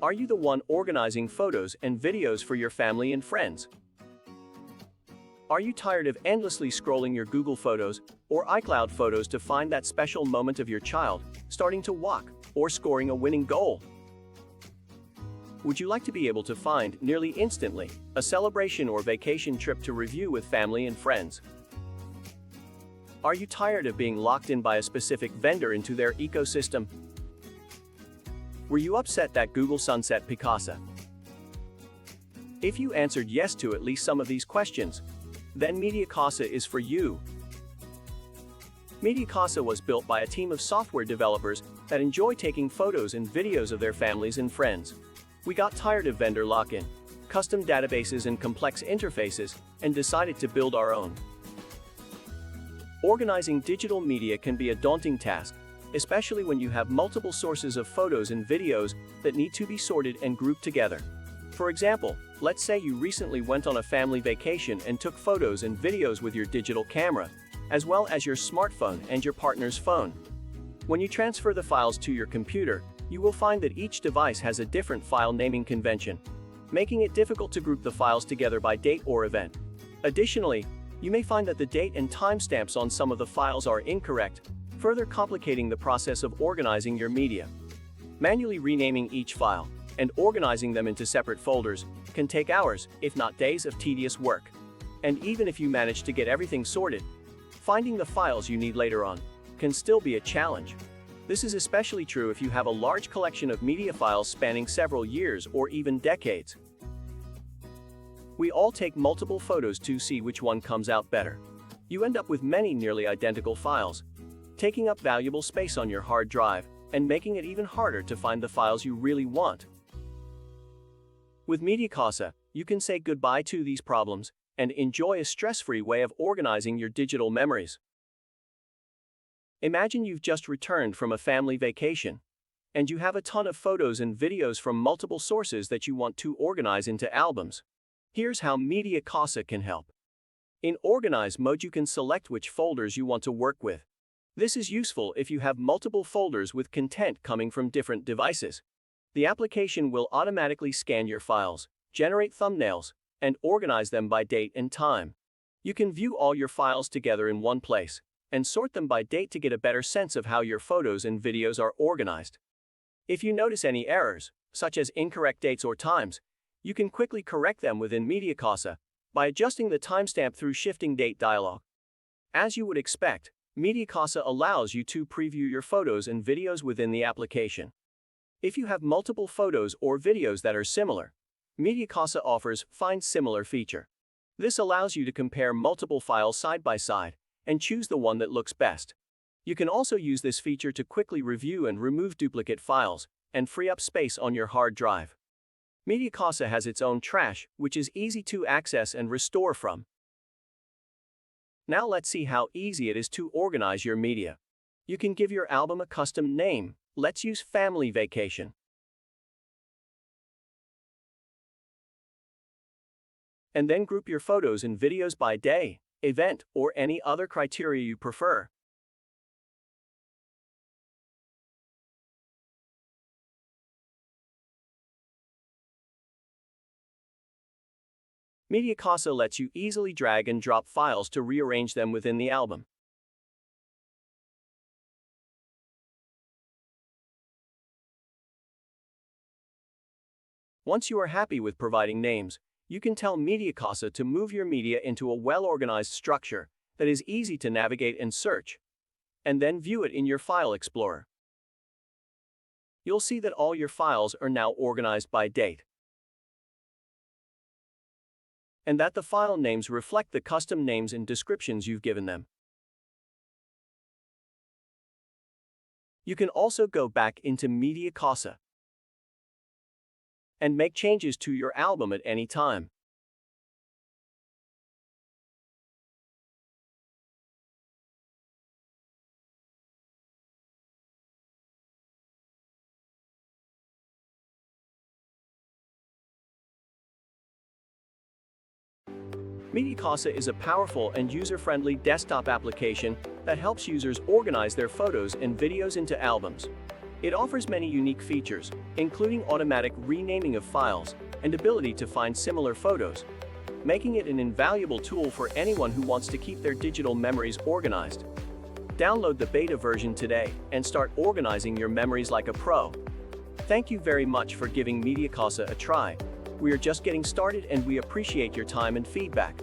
Are you the one organizing photos and videos for your family and friends? Are you tired of endlessly scrolling your Google Photos or iCloud photos to find that special moment of your child starting to walk or scoring a winning goal? Would you like to be able to find, nearly instantly, a celebration or vacation trip to review with family and friends? Are you tired of being locked in by a specific vendor into their ecosystem? Were you upset that Google sunset Picasa? If you answered yes to at least some of these questions, then MediaCasa is for you. MediaCasa was built by a team of software developers that enjoy taking photos and videos of their families and friends. We got tired of vendor lock-in, custom databases and complex interfaces, and decided to build our own. Organizing digital media can be a daunting task, especially when you have multiple sources of photos and videos that need to be sorted and grouped together. For example, let's say you recently went on a family vacation and took photos and videos with your digital camera, as well as your smartphone and your partner's phone. When you transfer the files to your computer, you will find that each device has a different file naming convention, making it difficult to group the files together by date or event. Additionally, you may find that the date and timestamps on some of the files are incorrect, further complicating the process of organizing your media. Manually renaming each file and organizing them into separate folders can take hours, if not days, of tedious work. And even if you manage to get everything sorted, finding the files you need later on can still be a challenge. This is especially true if you have a large collection of media files spanning several years or even decades. We all take multiple photos to see which one comes out better. You end up with many nearly identical files, taking up valuable space on your hard drive and making it even harder to find the files you really want. With MediaCasa, you can say goodbye to these problems and enjoy a stress-free way of organizing your digital memories. Imagine you've just returned from a family vacation, and you have a ton of photos and videos from multiple sources that you want to organize into albums. Here's how MediaCasa can help. In Organize mode, you can select which folders you want to work with. This is useful if you have multiple folders with content coming from different devices. The application will automatically scan your files, generate thumbnails, and organize them by date and time. You can view all your files together in one place and sort them by date to get a better sense of how your photos and videos are organized. If you notice any errors, such as incorrect dates or times, you can quickly correct them within MediaCasa by adjusting the timestamp through Shifting Date dialog. As you would expect, MediaCasa allows you to preview your photos and videos within the application. If you have multiple photos or videos that are similar, MediaCasa offers Find Similar feature. This allows you to compare multiple files side by side and choose the one that looks best. You can also use this feature to quickly review and remove duplicate files and free up space on your hard drive. MediaCasa has its own trash, which is easy to access and restore from. Now let's see how easy it is to organize your media. You can give your album a custom name. Let's use Family Vacation. And then group your photos and videos by day, event, or any other criteria you prefer. MediaCasa lets you easily drag and drop files to rearrange them within the album. Once you are happy with providing names, you can tell MediaCasa to move your media into a well-organized structure that is easy to navigate and search, and then view it in your File Explorer. You'll see that all your files are now organized by date, and that the file names reflect the custom names and descriptions you've given them. You can also go back into MediaCasa and make changes to your album at any time. MediaCasa is a powerful and user-friendly desktop application that helps users organize their photos and videos into albums. It offers many unique features, including automatic renaming of files and ability to find similar photos, making it an invaluable tool for anyone who wants to keep their digital memories organized. Download the beta version today and start organizing your memories like a pro. Thank you very much for giving MediaCasa a try. We are just getting started and we appreciate your time and feedback.